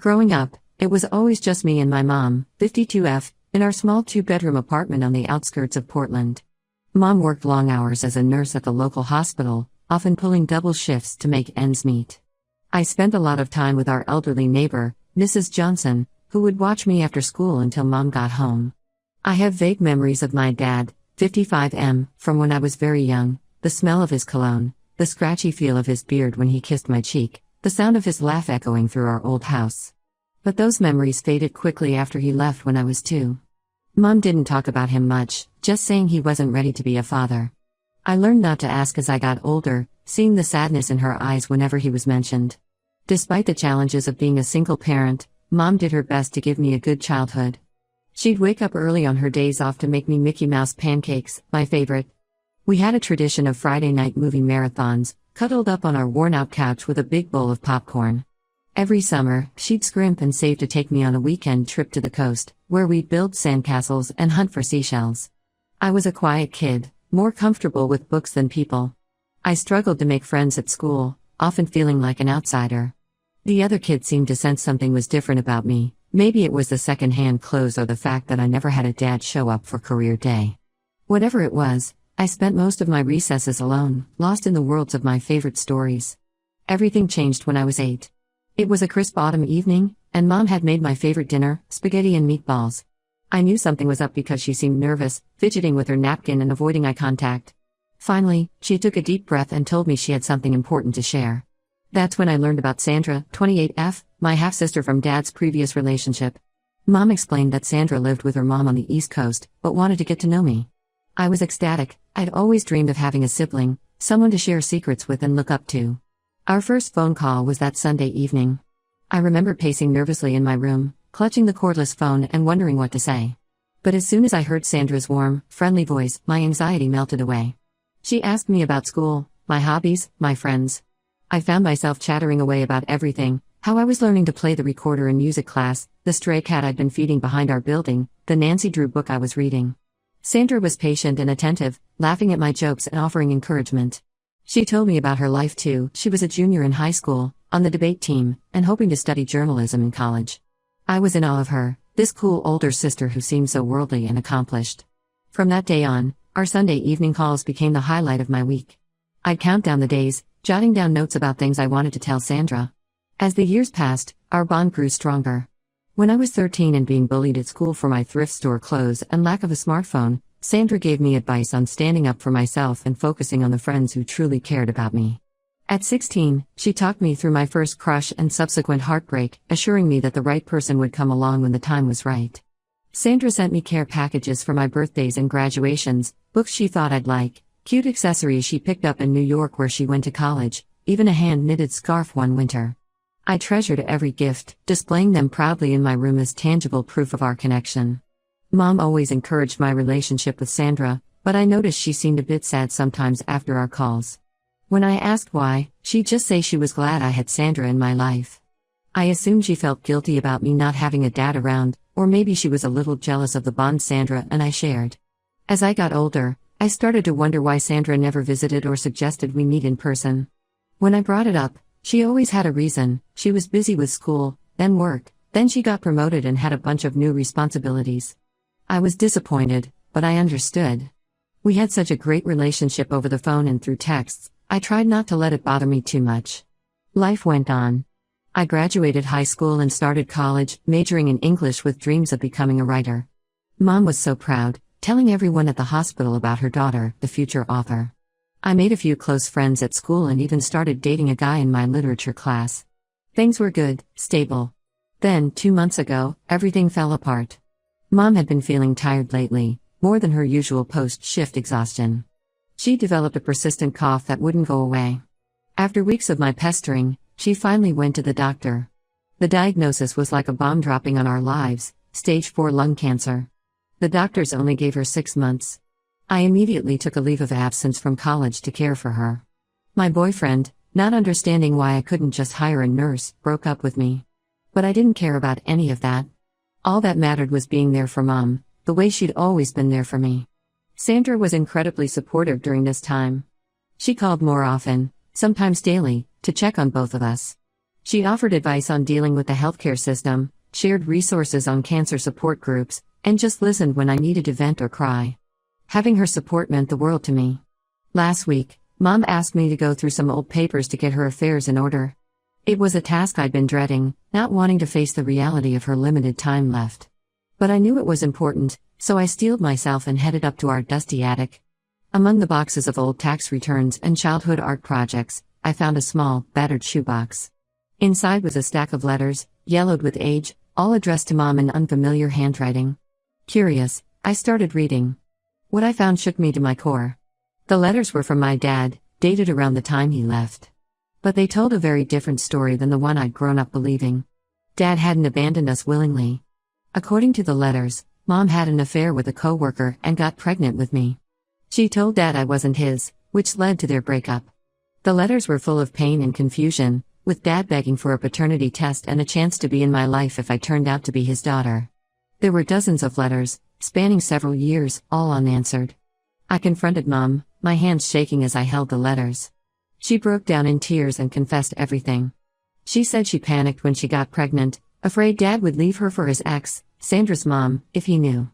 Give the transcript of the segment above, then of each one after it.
Growing up, it was always just me and my mom, 52F, in our small two-bedroom apartment on the outskirts of Portland. Mom worked long hours as a nurse at the local hospital, often pulling double shifts to make ends meet. I spent a lot of time with our elderly neighbor, Mrs. Johnson, who would watch me after school until Mom got home. I have vague memories of my dad, 55M, from when I was very young, the smell of his cologne, the scratchy feel of his beard when he kissed my cheek, the sound of his laugh echoing through our old house. But those memories faded quickly after he left when I was 2. Mom didn't talk about him much, just saying he wasn't ready to be a father. I learned not to ask as I got older, seeing the sadness in her eyes whenever he was mentioned. Despite the challenges of being a single parent, Mom did her best to give me a good childhood. She'd wake up early on her days off to make me Mickey Mouse pancakes, my favorite. We had a tradition of Friday night movie marathons, cuddled up on our worn-out couch with a big bowl of popcorn. Every summer, she'd scrimp and save to take me on a weekend trip to the coast, where we'd build sandcastles and hunt for seashells. I was a quiet kid, more comfortable with books than people. I struggled to make friends at school, often feeling like an outsider. The other kids seemed to sense something was different about me. Maybe it was the second-hand clothes or the fact that I never had a dad show up for career day. Whatever it was, I spent most of my recesses alone, lost in the worlds of my favorite stories. Everything changed when I was 8. It was a crisp autumn evening, and Mom had made my favorite dinner, spaghetti and meatballs. I knew something was up because she seemed nervous, fidgeting with her napkin and avoiding eye contact. Finally, she took a deep breath and told me she had something important to share. That's when I learned about Sandra, 28F, my half-sister from Dad's previous relationship. Mom explained that Sandra lived with her mom on the East Coast, but wanted to get to know me. I was ecstatic. I'd always dreamed of having a sibling, someone to share secrets with and look up to. Our first phone call was that Sunday evening. I remember pacing nervously in my room, clutching the cordless phone and wondering what to say. But as soon as I heard Sandra's warm, friendly voice, my anxiety melted away. She asked me about school, my hobbies, my friends. I found myself chattering away about everything, how I was learning to play the recorder in music class, the stray cat I'd been feeding behind our building, the Nancy Drew book I was reading. Sandra was patient and attentive, laughing at my jokes and offering encouragement. She told me about her life too. She was a junior in high school, on the debate team, and hoping to study journalism in college. I was in awe of her, this cool older sister who seemed so worldly and accomplished. From that day on, our Sunday evening calls became the highlight of my week. I'd count down the days, jotting down notes about things I wanted to tell Sandra. As the years passed, our bond grew stronger. When I was 13 and being bullied at school for my thrift store clothes and lack of a smartphone, Sandra gave me advice on standing up for myself and focusing on the friends who truly cared about me. At 16, she talked me through my first crush and subsequent heartbreak, assuring me that the right person would come along when the time was right. Sandra sent me care packages for my birthdays and graduations, books she thought I'd like, cute accessories she picked up in New York where she went to college, even a hand-knitted scarf one winter. I treasured every gift, displaying them proudly in my room as tangible proof of our connection. Mom always encouraged my relationship with Sandra, but I noticed she seemed a bit sad sometimes after our calls. When I asked why, she'd just say she was glad I had Sandra in my life. I assumed she felt guilty about me not having a dad around, or maybe she was a little jealous of the bond Sandra and I shared. As I got older, I started to wonder why Sandra never visited or suggested we meet in person. When I brought it up, she always had a reason. She was busy with school, then work, then she got promoted and had a bunch of new responsibilities. I was disappointed, but I understood. We had such a great relationship over the phone and through texts. I tried not to let it bother me too much. Life went on. I graduated high school and started college, majoring in English with dreams of becoming a writer. Mom was so proud, telling everyone at the hospital about her daughter, the future author. I made a few close friends at school and even started dating a guy in my literature class. Things were good, stable. Then, 2 months ago, everything fell apart. Mom had been feeling tired lately, more than her usual post-shift exhaustion. She developed a persistent cough that wouldn't go away. After weeks of my pestering, she finally went to the doctor. The diagnosis was like a bomb dropping on our lives, stage 4 lung cancer. The doctors only gave her 6 months. I immediately took a leave of absence from college to care for her. My boyfriend, not understanding why I couldn't just hire a nurse, broke up with me. But I didn't care about any of that. All that mattered was being there for Mom, the way she'd always been there for me. Sandra was incredibly supportive during this time. She called more often, sometimes daily, to check on both of us. She offered advice on dealing with the healthcare system, shared resources on cancer support groups, and just listened when I needed to vent or cry. Having her support meant the world to me. Last week, Mom asked me to go through some old papers to get her affairs in order. It was a task I'd been dreading, not wanting to face the reality of her limited time left. But I knew it was important, so I steeled myself and headed up to our dusty attic. Among the boxes of old tax returns and childhood art projects, I found a small, battered shoebox. Inside was a stack of letters, yellowed with age, all addressed to Mom in unfamiliar handwriting. Curious, I started reading. What I found shook me to my core. The letters were from my dad, dated around the time he left. But they told a very different story than the one I'd grown up believing. Dad hadn't abandoned us willingly. According to the letters, Mom had an affair with a coworker and got pregnant with me. She told Dad I wasn't his, which led to their breakup. The letters were full of pain and confusion, with Dad begging for a paternity test and a chance to be in my life if I turned out to be his daughter. There were dozens of letters, spanning several years, all unanswered. I confronted Mom, my hands shaking as I held the letters. She broke down in tears and confessed everything. She said she panicked when she got pregnant, afraid Dad would leave her for his ex, Sandra's mom, if he knew.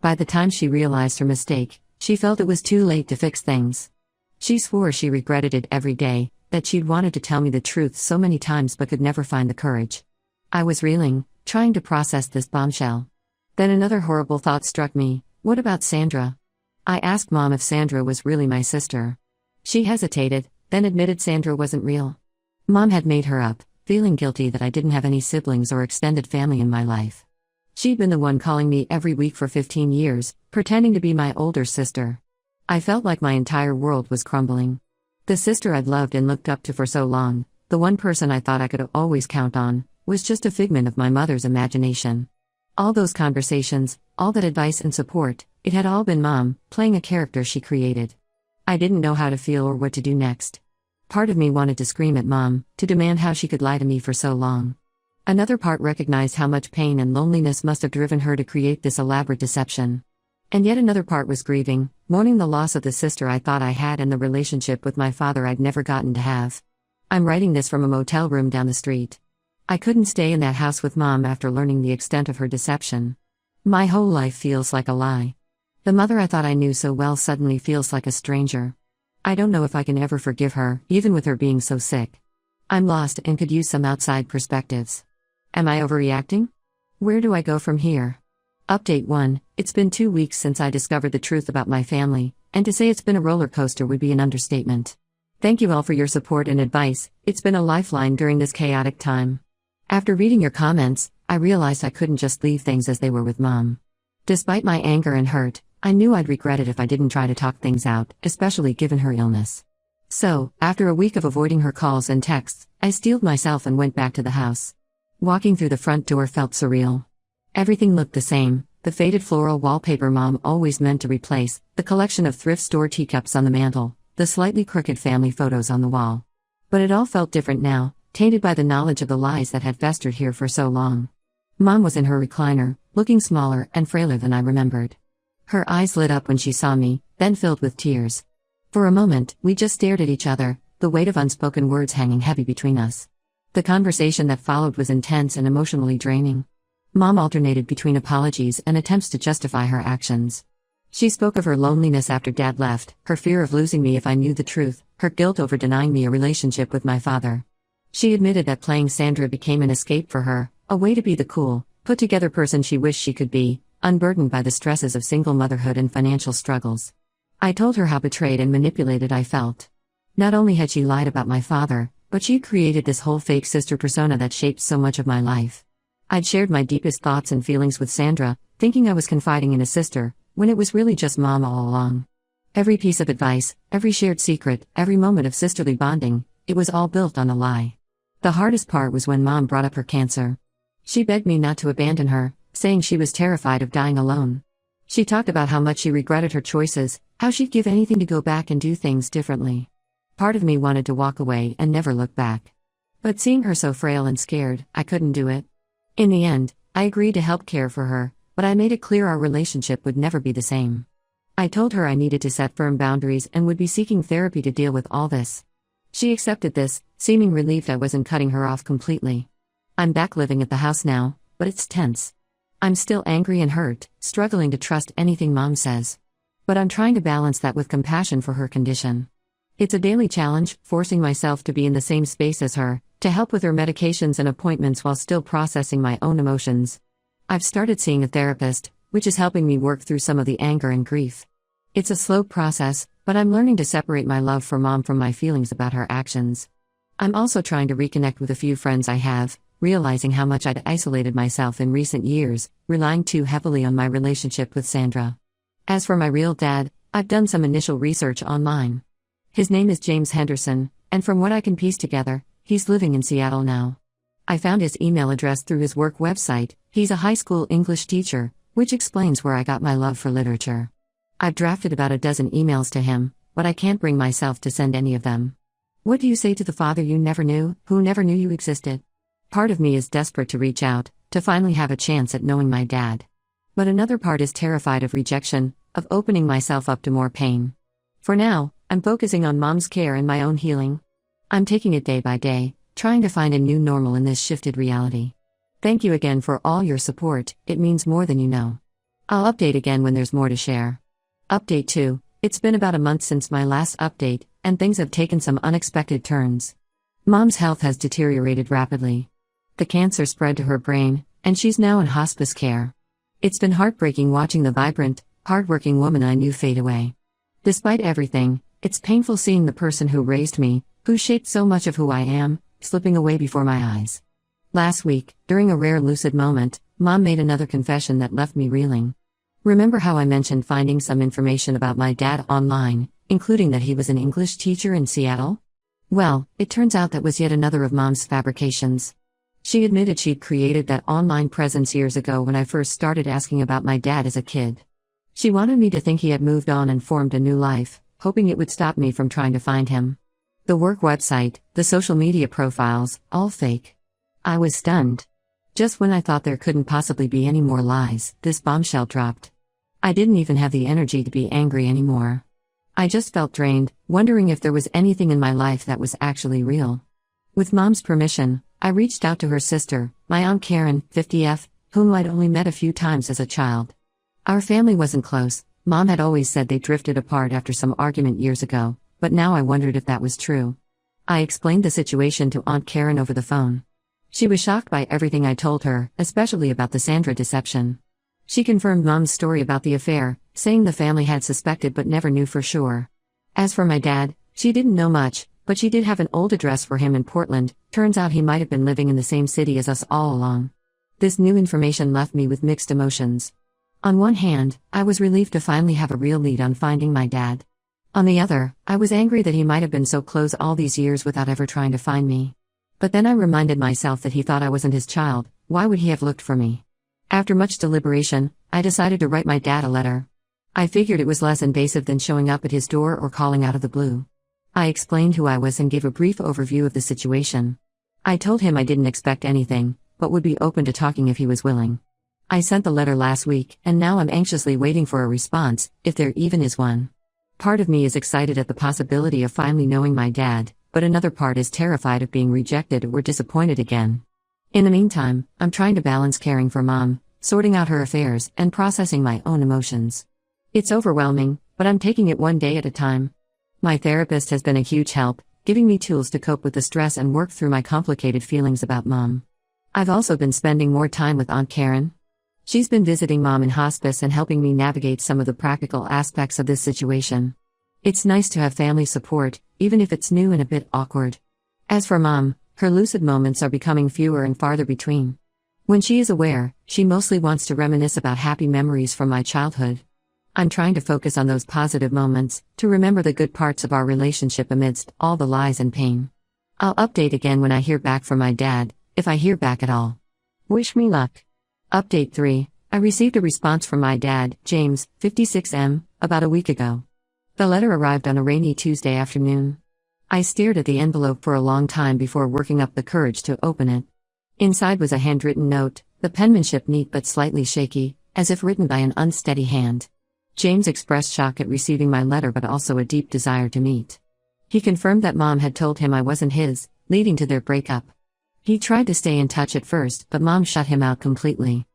By the time she realized her mistake, she felt it was too late to fix things. She swore she regretted it every day, that she'd wanted to tell me the truth so many times but could never find the courage. I was reeling, trying to process this bombshell. Then another horrible thought struck me: what about Sandra? I asked Mom if Sandra was really my sister. She hesitated, then admitted Sandra wasn't real. Mom had made her up, feeling guilty that I didn't have any siblings or extended family in my life. She'd been the one calling me every week for 15 years, pretending to be my older sister. I felt like my entire world was crumbling. The sister I'd loved and looked up to for so long, the one person I thought I could always count on, was just a figment of my mother's imagination. All those conversations, all that advice and support, it had all been Mom, playing a character she created. I didn't know how to feel or what to do next. Part of me wanted to scream at Mom, to demand how she could lie to me for so long. Another part recognized how much pain and loneliness must have driven her to create this elaborate deception. And yet another part was grieving, mourning the loss of the sister I thought I had and the relationship with my father I'd never gotten to have. I'm writing this from a motel room down the street. I couldn't stay in that house with Mom after learning the extent of her deception. My whole life feels like a lie. The mother I thought I knew so well suddenly feels like a stranger. I don't know if I can ever forgive her, even with her being so sick. I'm lost and could use some outside perspectives. Am I overreacting? Where do I go from here? Update 1. It's been 2 weeks since I discovered the truth about my family, and to say it's been a roller coaster would be an understatement. Thank you all for your support and advice. It's been a lifeline during this chaotic time. After reading your comments, I realized I couldn't just leave things as they were with Mom. Despite my anger and hurt, I knew I'd regret it if I didn't try to talk things out, especially given her illness. So, after a week of avoiding her calls and texts, I steeled myself and went back to the house. Walking through the front door felt surreal. Everything looked the same: the faded floral wallpaper Mom always meant to replace, the collection of thrift store teacups on the mantel, the slightly crooked family photos on the wall. But it all felt different now, tainted by the knowledge of the lies that had festered here for so long. Mom was in her recliner, looking smaller and frailer than I remembered. Her eyes lit up when she saw me, then filled with tears. For a moment, we just stared at each other, the weight of unspoken words hanging heavy between us. The conversation that followed was intense and emotionally draining. Mom alternated between apologies and attempts to justify her actions. She spoke of her loneliness after Dad left, her fear of losing me if I knew the truth, her guilt over denying me a relationship with my father. She admitted that playing Sandra became an escape for her, a way to be the cool, put-together person she wished she could be, unburdened by the stresses of single motherhood and financial struggles. I told her how betrayed and manipulated I felt. Not only had she lied about my father, but she'd created this whole fake sister persona that shaped so much of my life. I'd shared my deepest thoughts and feelings with Sandra, thinking I was confiding in a sister, when it was really just Mom all along. Every piece of advice, every shared secret, every moment of sisterly bonding, it was all built on a lie. The hardest part was when Mom brought up her cancer. She begged me not to abandon her, saying she was terrified of dying alone. She talked about how much she regretted her choices, how she'd give anything to go back and do things differently. Part of me wanted to walk away and never look back. But seeing her so frail and scared, I couldn't do it. In the end, I agreed to help care for her, but I made it clear our relationship would never be the same. I told her I needed to set firm boundaries and would be seeking therapy to deal with all this. She accepted this, seeming relieved I wasn't cutting her off completely. I'm back living at the house now, but it's tense. I'm still angry and hurt, struggling to trust anything Mom says. But I'm trying to balance that with compassion for her condition. It's a daily challenge, forcing myself to be in the same space as her, to help with her medications and appointments while still processing my own emotions. I've started seeing a therapist, which is helping me work through some of the anger and grief. It's a slow process, but I'm learning to separate my love for Mom from my feelings about her actions. I'm also trying to reconnect with a few friends I have, realizing how much I'd isolated myself in recent years, relying too heavily on my relationship with Sandra. As for my real dad, I've done some initial research online. His name is James Henderson, and from what I can piece together, he's living in Seattle now. I found his email address through his work website. He's a high school English teacher, which explains where I got my love for literature. I've drafted about a dozen emails to him, but I can't bring myself to send any of them. What do you say to the father you never knew, who never knew you existed? Part of me is desperate to reach out, to finally have a chance at knowing my dad. But another part is terrified of rejection, of opening myself up to more pain. For now, I'm focusing on Mom's care and my own healing. I'm taking it day by day, trying to find a new normal in this shifted reality. Thank you again for all your support, it means more than you know. I'll update again when there's more to share. Update 2, it's been about a month since my last update, and things have taken some unexpected turns. Mom's health has deteriorated rapidly. The cancer spread to her brain, and she's now in hospice care. It's been heartbreaking watching the vibrant, hardworking woman I knew fade away. Despite everything, it's painful seeing the person who raised me, who shaped so much of who I am, slipping away before my eyes. Last week, during a rare lucid moment, Mom made another confession that left me reeling. Remember how I mentioned finding some information about my dad online, including that he was an English teacher in Seattle? Well, it turns out that was yet another of Mom's fabrications. She admitted she'd created that online presence years ago when I first started asking about my dad as a kid. She wanted me to think he had moved on and formed a new life, hoping it would stop me from trying to find him. The work website, the social media profiles, all fake. I was stunned. Just when I thought there couldn't possibly be any more lies, this bombshell dropped. I didn't even have the energy to be angry anymore. I just felt drained, wondering if there was anything in my life that was actually real. With Mom's permission, I reached out to her sister, my Aunt Karen, 50F, whom I'd only met a few times as a child. Our family wasn't close. Mom had always said they drifted apart after some argument years ago, but now I wondered if that was true. I explained the situation to Aunt Karen over the phone. She was shocked by everything I told her, especially about the Sandra deception. She confirmed Mom's story about the affair, saying the family had suspected but never knew for sure. As for my dad, she didn't know much, but she did have an old address for him in Portland. Turns out he might have been living in the same city as us all along. This new information left me with mixed emotions. On one hand, I was relieved to finally have a real lead on finding my dad. On the other, I was angry that he might have been so close all these years without ever trying to find me. But then I reminded myself that he thought I wasn't his child. Why would he have looked for me? After much deliberation, I decided to write my dad a letter. I figured it was less invasive than showing up at his door or calling out of the blue. I explained who I was and gave a brief overview of the situation. I told him I didn't expect anything, but would be open to talking if he was willing. I sent the letter last week, and now I'm anxiously waiting for a response, if there even is one. Part of me is excited at the possibility of finally knowing my dad, but another part is terrified of being rejected or disappointed again. In the meantime, I'm trying to balance caring for Mom, sorting out her affairs, and processing my own emotions. It's overwhelming, but I'm taking it one day at a time. My therapist has been a huge help, giving me tools to cope with the stress and work through my complicated feelings about Mom. I've also been spending more time with Aunt Karen. She's been visiting Mom in hospice and helping me navigate some of the practical aspects of this situation. It's nice to have family support, even if it's new and a bit awkward. As for Mom, her lucid moments are becoming fewer and farther between. When she is aware, she mostly wants to reminisce about happy memories from my childhood. I'm trying to focus on those positive moments, to remember the good parts of our relationship amidst all the lies and pain. I'll update again when I hear back from my dad, if I hear back at all. Wish me luck. Update 3. I received a response from my dad, James, 56M, about a week ago. The letter arrived on a rainy Tuesday afternoon. I stared at the envelope for a long time before working up the courage to open it. Inside was a handwritten note, the penmanship neat but slightly shaky, as if written by an unsteady hand. James expressed shock at receiving my letter but also a deep desire to meet. He confirmed that Mom had told him I wasn't his, leading to their breakup. He tried to stay in touch at first, but Mom shut him out completely.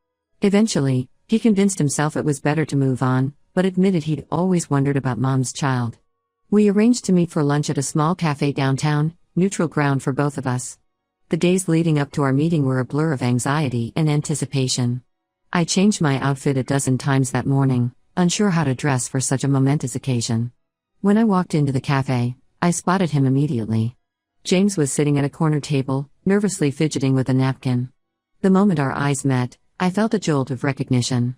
Eventually, he convinced himself it was better to move on, but admitted he'd always wondered about Mom's child. We arranged to meet for lunch at a small cafe downtown, neutral ground for both of us. The days leading up to our meeting were a blur of anxiety and anticipation. I changed my outfit a dozen times that morning, unsure how to dress for such a momentous occasion. When I walked into the cafe, I spotted him immediately. James was sitting at a corner table, nervously fidgeting with a napkin. The moment our eyes met, I felt a jolt of recognition.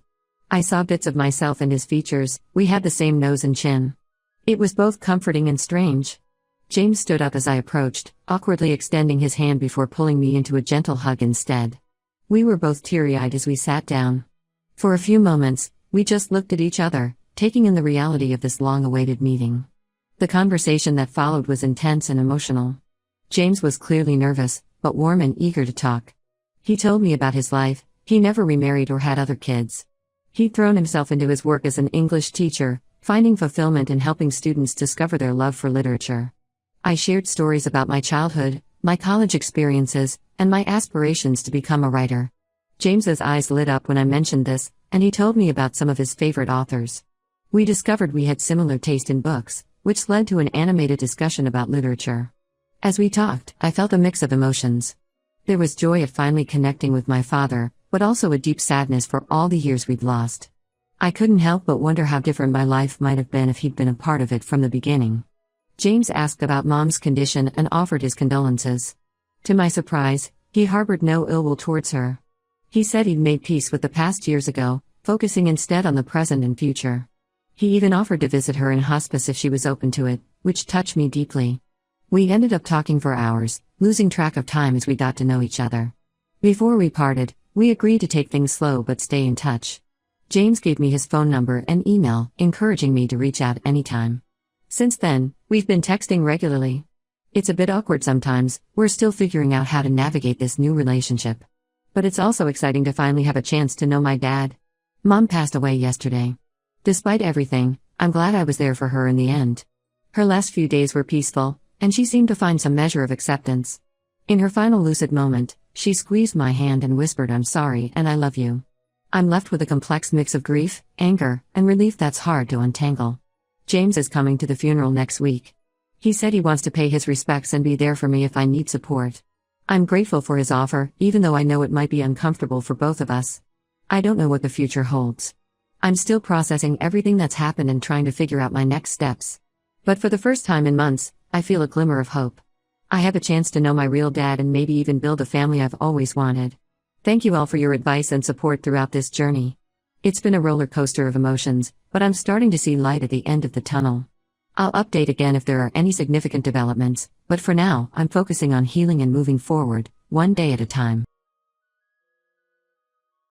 I saw bits of myself in his features. We had the same nose and chin. It was both comforting and strange. James stood up as I approached, awkwardly extending his hand before pulling me into a gentle hug instead. We were both teary-eyed as we sat down. For a few moments, we just looked at each other, taking in the reality of this long-awaited meeting. The conversation that followed was intense and emotional. James was clearly nervous, but warm and eager to talk. He told me about his life. He never remarried or had other kids. He'd thrown himself into his work as an English teacher, finding fulfillment in helping students discover their love for literature. I shared stories about my childhood, my college experiences, and my aspirations to become a writer. James's eyes lit up when I mentioned this, and he told me about some of his favorite authors. We discovered we had similar taste in books, which led to an animated discussion about literature. As we talked, I felt a mix of emotions. There was joy at finally connecting with my father, but also a deep sadness for all the years we'd lost. I couldn't help but wonder how different my life might have been if he'd been a part of it from the beginning. James asked about Mom's condition and offered his condolences. To my surprise, he harbored no ill will towards her. He said he'd made peace with the past years ago, focusing instead on the present and future. He even offered to visit her in hospice if she was open to it, which touched me deeply. We ended up talking for hours, losing track of time as we got to know each other. Before we parted, we agreed to take things slow but stay in touch. James gave me his phone number and email, encouraging me to reach out anytime. Since then, we've been texting regularly. It's a bit awkward sometimes. We're still figuring out how to navigate this new relationship. But it's also exciting to finally have a chance to know my dad. Mom passed away yesterday. Despite everything, I'm glad I was there for her in the end. Her last few days were peaceful, and she seemed to find some measure of acceptance. In her final lucid moment, she squeezed my hand and whispered, "I'm sorry and I love you." I'm left with a complex mix of grief, anger, and relief that's hard to untangle. James is coming to the funeral next week. He said he wants to pay his respects and be there for me if I need support. I'm grateful for his offer, even though I know it might be uncomfortable for both of us. I don't know what the future holds. I'm still processing everything that's happened and trying to figure out my next steps. But for the first time in months, I feel a glimmer of hope. I have a chance to know my real dad and maybe even build a family I've always wanted. Thank you all for your advice and support throughout this journey. It's been a roller coaster of emotions, but I'm starting to see light at the end of the tunnel. I'll update again if there are any significant developments, but for now, I'm focusing on healing and moving forward, one day at a time.